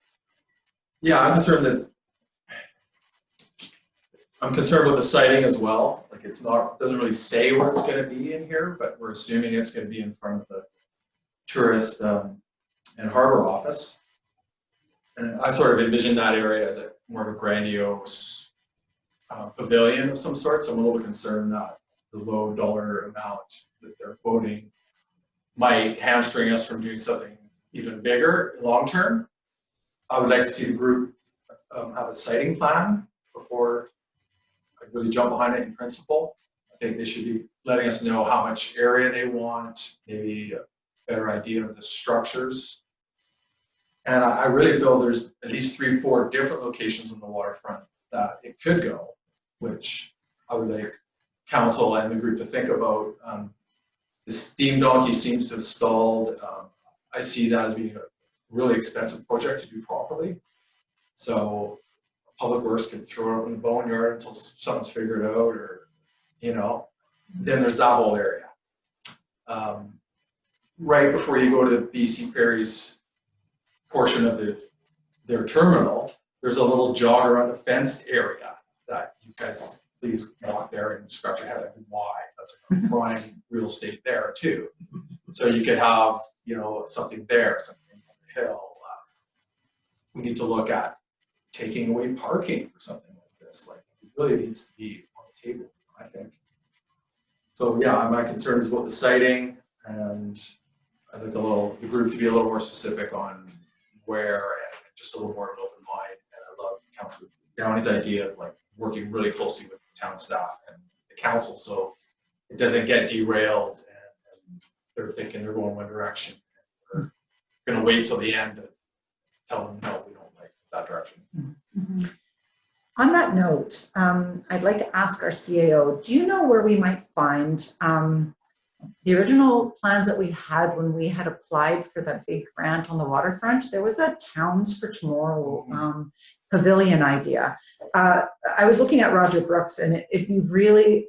S5: Yeah, I'm concerned that I'm concerned with the siting as well. Like it's not, doesn't really say where it's gonna be in here, but we're assuming it's gonna be in front of the tourist and harbor office. And I sort of envision that area as more of a grandiose pavilion of some sort. So I'm a little concerned that the low dollar amount that they're quoting might hamstring us from doing something even bigger long term. I would like to see the group have a siting plan before I really jump behind it in principle. I think they should be letting us know how much area they want, maybe a better idea of the structures. And I really feel there's at least 3 or 4 different locations on the waterfront that it could go, which I would like council and the group to think about. The steam donkey seems to have stalled. I see that as being a really expensive project to do properly. So Public Works could throw it up in the boneyard until something's figured out, or, you know, then there's that whole area. Right before you go to the BC Ferries portion of their terminal, there's a little jog around a fenced area that you guys please walk there and scratch your head like, why? That's a prime real estate there too. So you could have, you know, something there, something on the hill. We need to look at taking away parking for something like this. Like, it really needs to be on the table, I think. So yeah, my concern is about the siting, and I'd like the group to be a little more specific on where, and just a little more of an open mind. And I love Councilor Downey's idea of like working really closely with town staff and the council, so it doesn't get derailed and they're thinking they're going one direction. We're going to wait till the end to tell them, no, we don't like that direction.
S1: Mm-hmm. On that note, I'd like to ask our CAO, do you know where we might find the original plans that we had when we had applied for that big grant on the waterfront? There was a Towns for Tomorrow pavilion idea. I was looking at Roger Brooks, and it'd be really,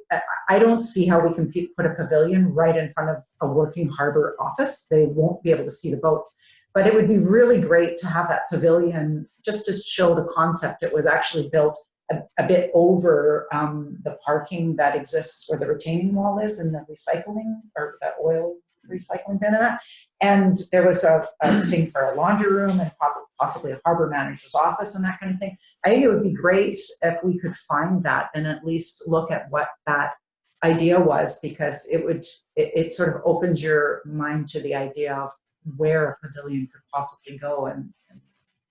S1: I don't see how we can put a pavilion right in front of a working harbor office. They won't be able to see the boats. But it would be really great to have that pavilion just to show the concept. It was actually built a bit over the parking that exists where the retaining wall is and the recycling, or the oil recycling bin and that. And there was a thing for a laundry room and possibly a harbor manager's office and that kind of thing. I think it would be great if we could find that and at least look at what that idea was, because it sort of opens your mind to the idea of where a pavilion could possibly go. And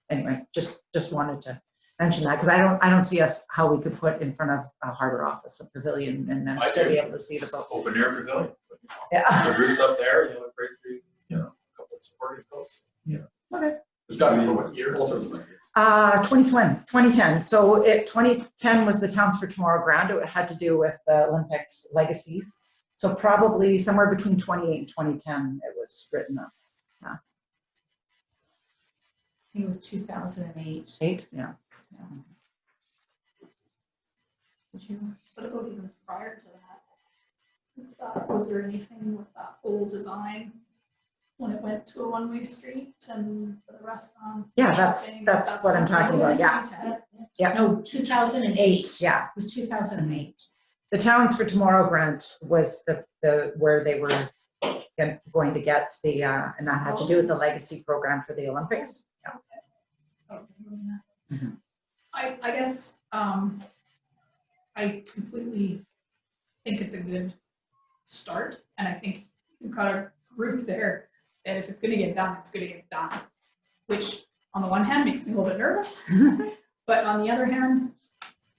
S1: anyway, just wanted to mention that, because I don't see how we could put in front of a harbor office a pavilion and then still be able to see the boat.
S5: Open air pavilion.
S1: Yeah.
S5: The roof's up there, you know, great, you know, a couple of supporting posts. Yeah.
S1: Okay.
S5: There's got to be what year, all sorts of ideas.
S1: 2010. So 2010 was the Towns for Tomorrow grant. It had to do with the Olympics legacy. So probably somewhere between 2008 and 2010 it was written up.
S6: I think it was 2008.
S1: 8? Yeah.
S6: Did you, what about even prior to that? Was there anything with that old design when it went to a one-way street and for the restaurant?
S1: Yeah, that's what I'm talking about. Yeah. Yeah.
S6: No, 2008.
S1: Yeah.
S6: It was 2008.
S1: The Towns for Tomorrow grant was the where they were going to get the and that had to do with the legacy program for the Olympics. Yeah.
S6: Mm-hmm. I guess I completely think it's a good start, and I think you've got a group there that if it's going to get done, it's going to get done, which on the one hand makes me a little bit nervous, but on the other hand,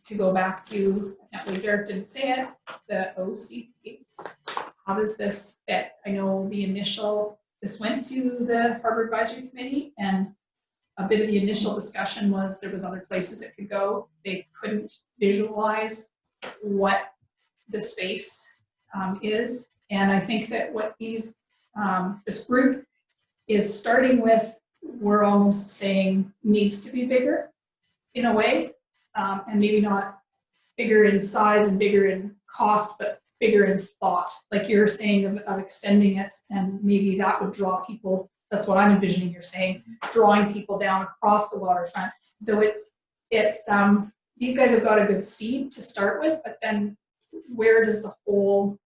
S6: to go back to, I can't believe Derek didn't say it, the OCP. How does this fit? I know this went to the Harbor Advisory Committee, and a bit of the initial discussion was there was other places it could go. They couldn't visualize what the space is. And I think that what this group is starting with, we're almost saying needs to be bigger in a way, and maybe not bigger in size and bigger in cost, but bigger in thought, like you're saying of extending it, and maybe that would draw people. That's what I'm envisioning you're saying, drawing people down across the waterfront. So it's
S8: these guys have got a good seed to start with, but then where does the whole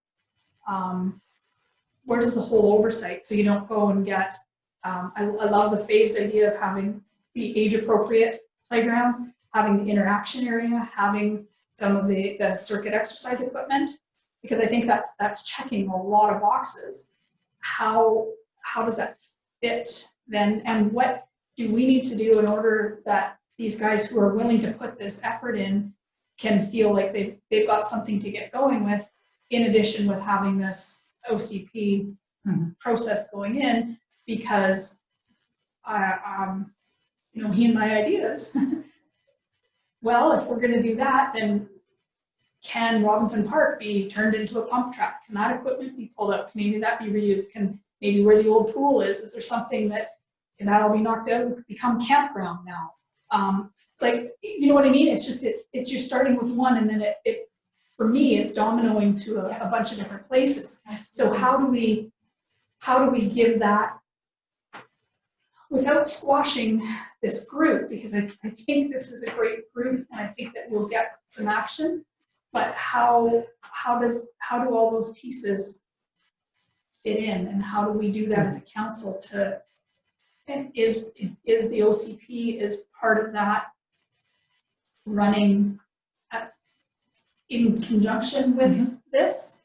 S8: oversight, so you don't go and get, I love the phased idea of having the age appropriate playgrounds, having the interaction area, having some of the circuit exercise equipment, because I think that's checking a lot of boxes. How does that fit then, and what do we need to do in order that these guys who are willing to put this effort in can feel like they've got something to get going with, in addition with having this OCP process going in, because he and my ideas. Well, if we're going to do that, then can Robinson Park be turned into a pump track? Can that equipment be pulled out? Can maybe that be reused? Can maybe where the old pool is there something can that'll be knocked out and become campground now? Like, you know what I mean? It's just, it's you're starting with one, and then it for me, it's dominoing to a bunch of different places. So how do we give that without squashing this group? Because I think this is a great group, and I think that we'll get some action. But how do all those pieces fit in, and how do we do that as a council and is the OCP is part of that running in conjunction with this?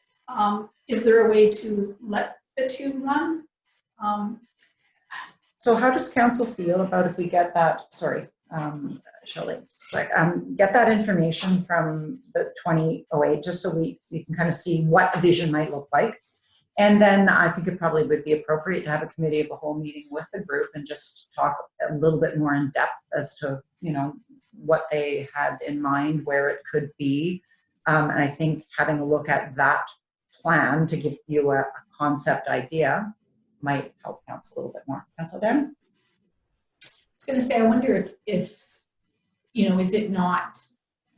S8: Is there a way to let the two run?
S1: So how does council feel about if we get that, Shelley, get that information from the 2008, just so we can kind of see what a vision might look like. And then I think it probably would be appropriate to have a committee of the whole meeting with the group and just talk a little bit more in depth as to, what they had in mind, where it could be. And I think having a look at that plan to give you a concept idea might help council a little bit more. Councilor Dan?
S6: I was going to say, I wonder if is it not,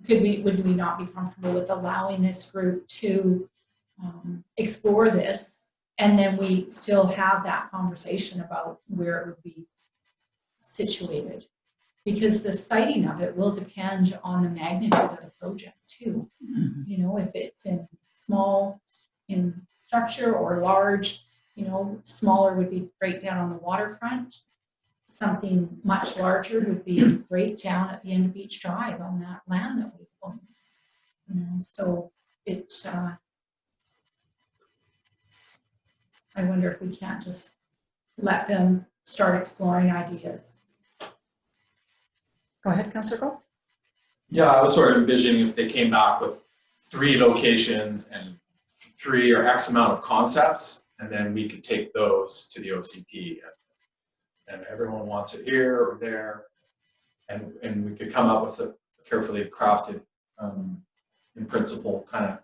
S6: would we not be comfortable with allowing this group to explore this, and then we still have that conversation about where it would be situated? Because the siting of it will depend on the magnitude of the project too. If it's in structure or large, smaller would be right down on the waterfront. Something much larger would be right down at the end of Beach Drive on that land that we own. So I wonder if we can't just let them start exploring ideas.
S1: Go ahead, Councilor Cole.
S5: Yeah, I was sort of envisioning if they came back with 3 locations and 3 or X amount of concepts, and then we could take those to the OCP, and everyone wants it here or there, and we could come up with a carefully crafted, in principle kind of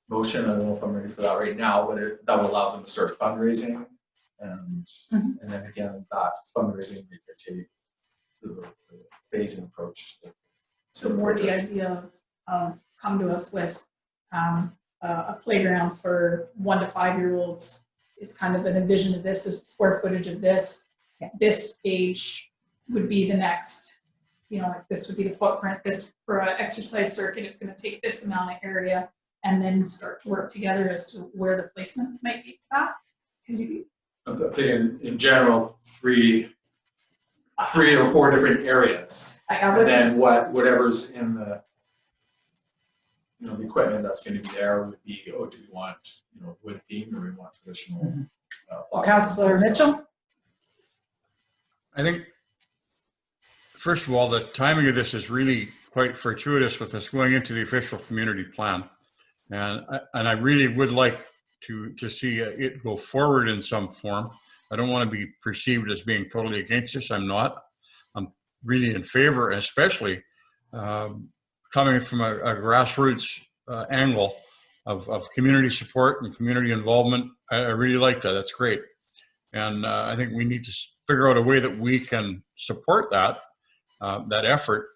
S5: motion. I don't know if I'm ready for that right now, but that would allow them to start fundraising, and then again, that fundraising we could take the phasing approach.
S8: So more the idea of come to us with a playground for 1 to 5-year-olds is kind of an envision of this, is square footage of this.
S1: Yeah.
S8: This age would be the next, like this would be the footprint. This for an exercise circuit, it's going to take this amount of area, and then start to work together as to where the placements might be for that. Because
S5: in general, 3 or 4 different areas, and then whatever's in the the equipment that's going to be there would be, do we want wood theme, or we want traditional plastic?
S1: Councilor Mitchell?
S7: I think, first of all, the timing of this is really quite fortuitous with us going into the official community plan. And I really would like to see it go forward in some form. I don't want to be perceived as being totally against this. I'm not. I'm really in favor, especially coming from a grassroots angle of community support and community involvement. I really like that. That's great. And I think we need to figure out a way that we can support that effort.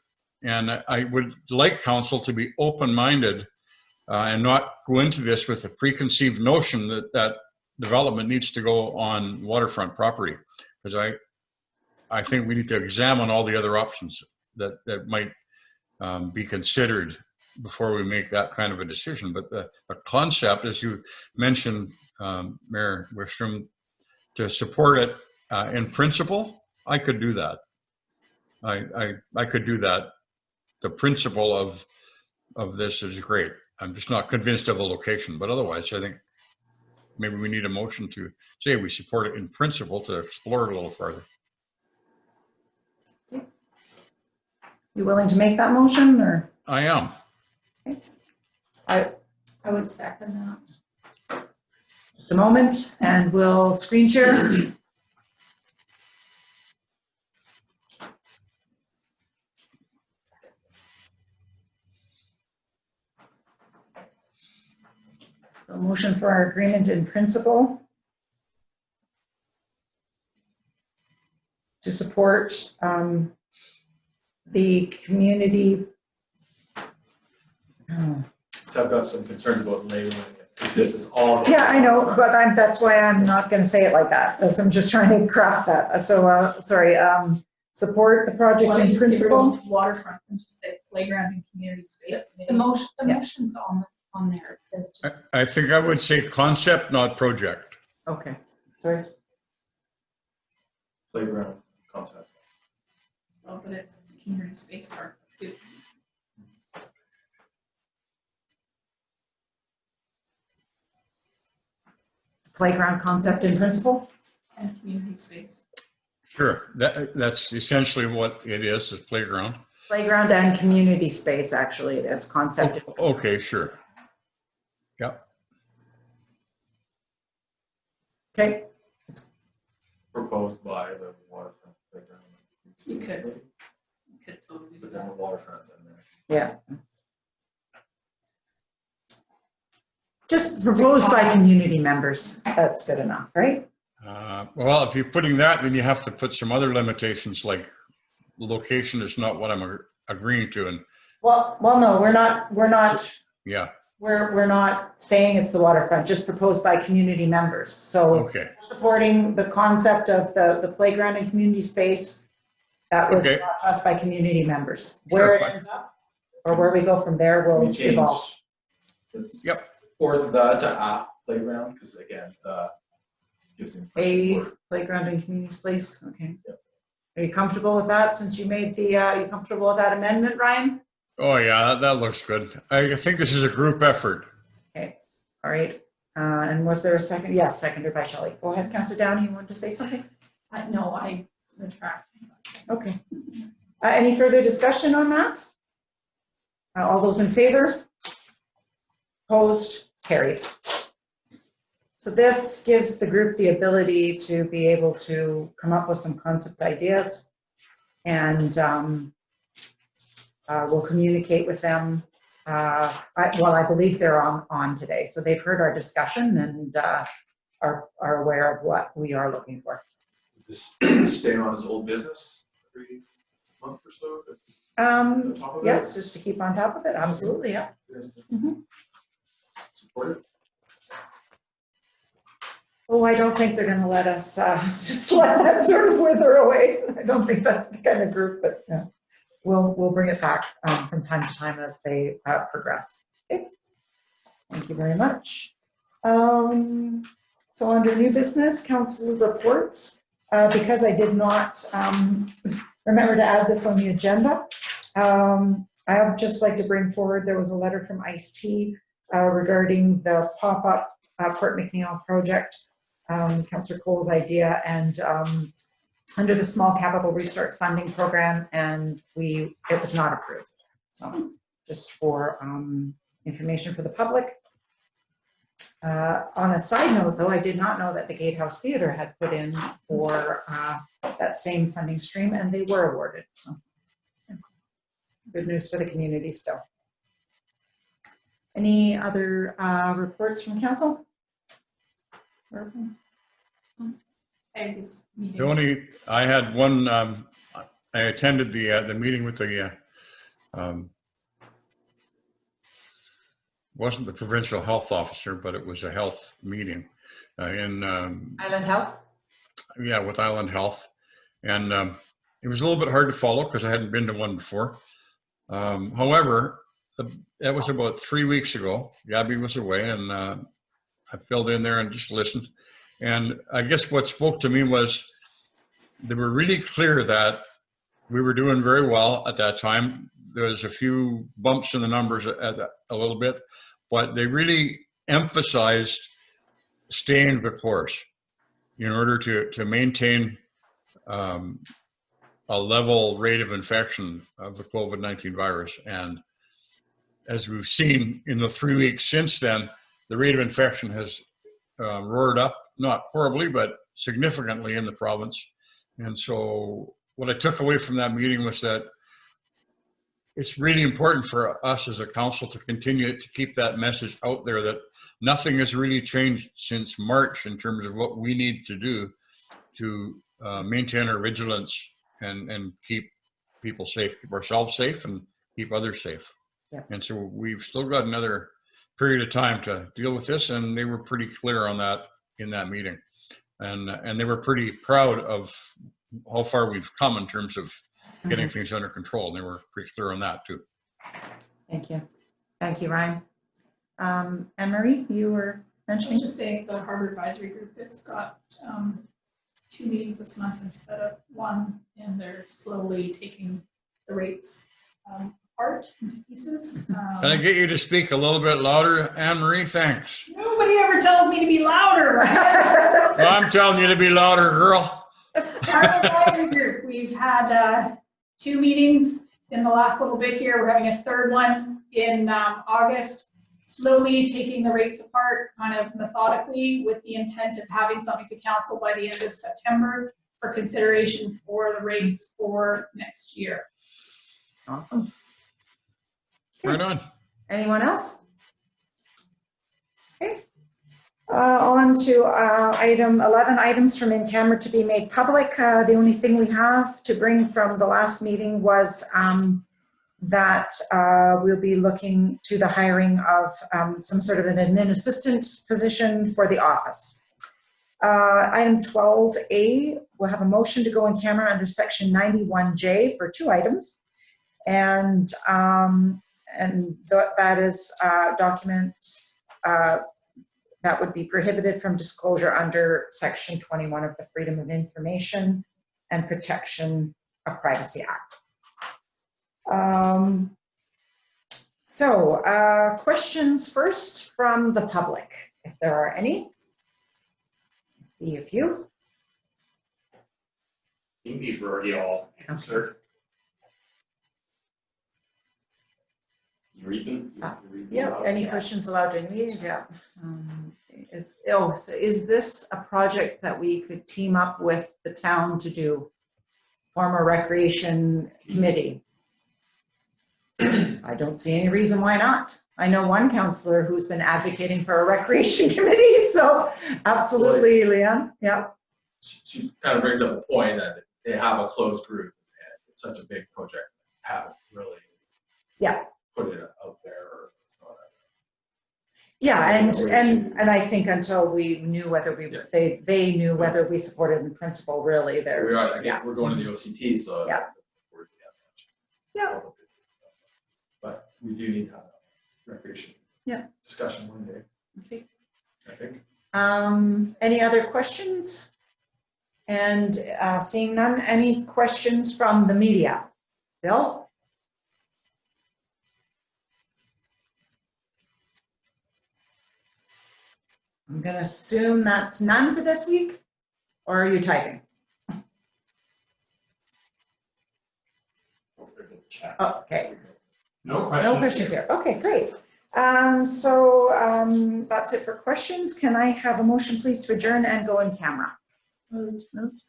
S7: And I would like council to be open-minded and not go into this with a preconceived notion that development needs to go on waterfront property, because I think we need to examine all the other options that might be considered before we make that kind of a decision. But the concept, as you mentioned, Mayor Wistrom, to support it in principle, I could do that. I could do that. The principle of this is great. I'm just not convinced of the location, but otherwise, I think maybe we need a motion to say we support it in principle to explore it a little further.
S1: You willing to make that motion, or?
S7: I am.
S1: I,
S6: I would second that.
S1: just a moment, and we'll screen share. So motion for our agreement in principle to support the community.
S5: So I've got some concerns about labeling it, 'cause this is all.
S1: Yeah, I know, but that's why I'm not going to say it like that. I'm just trying to craft that. So, sorry, support the project
S8: Why don't
S1: in
S8: you just get rid
S1: principle.
S8: of Waterfront and just say playground and community space.
S6: The
S1: Yeah.
S6: motion's on there. It says just,
S7: I think I would say concept, not project.
S1: Okay, sorry.
S5: Playground concept.
S8: Oh, but it's the community space part too.
S1: Playground concept in principle.
S8: And community space.
S7: Sure, that's essentially what it is playground.
S1: Playground and community space, actually, it is concept.
S7: Okay, sure. Yep.
S1: Okay,
S5: Proposed by the waterfront playground.
S8: You could totally do
S5: But then
S8: that.
S5: the waterfront's in there.
S1: yeah. Just proposed by community members. That's good enough, right?
S7: Well, if you're putting that, then you have to put some other limitations, like location is not what I'm agreeing to, and
S1: Well, no, we're not
S7: yeah,
S1: we're not saying it's the waterfront, just proposed by community members. So
S7: okay,
S1: supporting the concept of the playground and community space, that was
S7: Okay.
S1: brought to us by community members.
S7: Sure,
S1: Where it
S7: fine.
S1: ends up, or where we go from there will
S5: We change
S1: evolve.
S5: this
S7: Yep.
S5: or the to playground, because again, gives the
S1: A
S5: impression
S1: playground and community space, okay.
S5: Yep.
S1: Are you comfortable with that, since you made the, you comfortable with that amendment, Ryan?
S7: oh yeah, that looks good. I think this is a group effort.
S1: Okay, all right. And was there a second? Yes, seconded by Shelley. Go ahead, Councillor Downey, you wanted to say something?
S6: no, I retract.
S1: Okay. Any further discussion on that? All those in favor? Opposed? Carried. So this gives the group the ability to be able to come up with some concept ideas, and we'll communicate with them. I believe they're on today, so they've heard our discussion and are aware of what we are looking for.
S5: This stay on as old business every month or so. On top of it?
S1: Yes, just to keep on top of it, absolutely, yeah. Mhm.
S5: Support it.
S1: Oh, I don't think they're gonna let us just let that sort of wither away. I don't think that's the kind of group, but yeah. We'll bring it back from time to time as they progress. Okay. Thank you very much. So under new business, council reports, because I did not remember to add this on the agenda, I would just like to bring forward, there was a letter from ICE-T regarding the pop-up Port McNeil project, Councillor Cole's idea, and under the Small Capital Restart Funding Program, and it was not approved. So just for information for the public. On a side note, though, I did not know that the Gatehouse Theatre had put in for that same funding stream, and they were awarded. So yeah. Good news for the community still. Any other reports from council?
S7: I had one, I attended the meeting with the, wasn't the provincial health officer, but it was a health meeting in,
S1: Island Health?
S7: yeah, with Island Health. And it was a little bit hard to follow because I hadn't been to one before. However, that was about 3 weeks ago. Gabby was away, and I filled in there and just listened. And I guess what spoke to me was they were really clear that we were doing very well at that time. There was a few bumps in the numbers a little bit, but they really emphasized staying the course in order to maintain a level rate of infection of the COVID-19 virus. And as we've seen in the 3 weeks since then, the rate of infection has roared up, not horribly, but significantly in the province. And so what I took away from that meeting was that it's really important for us as a council to continue to keep that message out there that nothing has really changed since March in terms of what we need to do to maintain our vigilance and keep people safe, keep ourselves safe and keep others safe.
S1: Yeah.
S7: And so we've still got another period of time to deal with this, and they were pretty clear on that in that meeting. And they were pretty proud of how far we've come in terms of getting things under control. And they were pretty clear on that too.
S1: Thank you. Thank you, Ryan. Anne-Marie, you were
S8: I
S1: mentioning?
S8: was just saying the Harbor Advisory Group has got 2 meetings this month instead of 1, and they're slowly taking the rates apart into pieces.
S7: Can I get you to speak a little bit louder, Anne-Marie? Thanks.
S8: Nobody ever tells me to be louder, right?
S7: Well, I'm telling you to be louder, girl.
S8: Harbor Advisory Group, we've had 2 meetings in the last little bit here. We're having a 3rd one in August. Slowly taking the rates apart, kind of methodically, with the intent of having something to council by the end of September for consideration for the rates for next year.
S1: Awesome.
S7: Right on.
S1: Anyone else? Okay. On to item 11, items from in camera to be made public. The only thing we have to bring from the last meeting was that we'll be looking to the hiring of some sort of an admin assistant position for the office. Item 12A, we'll have a motion to go in camera under section 91J for 2 items. And that is documents that would be prohibited from disclosure under section 21 of the Freedom of Information and Protection of Privacy Act. Questions first from the public, if there are any. Let's see a few.
S2: I think these were already all answered. You read them? You read them
S1: Yeah,
S2: aloud?
S1: any questions allowed during meetings? Yeah. So is this a project that we could team up with the town to do? Former Recreation Committee? I don't see any reason why not. I know one councillor who's been advocating for a recreation committee, so absolutely, Leanne. Yeah.
S5: She kind of brings up a point that they have a closed group, and it's such a big project, haven't really put it out there, or it's not.
S1: Yeah, and I think until we knew whether they knew whether we supported in principle, really, there.
S5: We are, again, we're going to the OCT, so.
S1: Yeah. Yeah.
S5: But we do need to have a recreation discussion one day,
S1: Okay.
S5: I think.
S1: Any other questions? And seeing none, any questions from the media? Bill? I'm going to assume that's none for this week, or are you typing? Oh, okay.
S2: No questions.
S1: No questions here. Okay, great. That's it for questions. Can I have a motion, please, to adjourn and go in camera? Moved.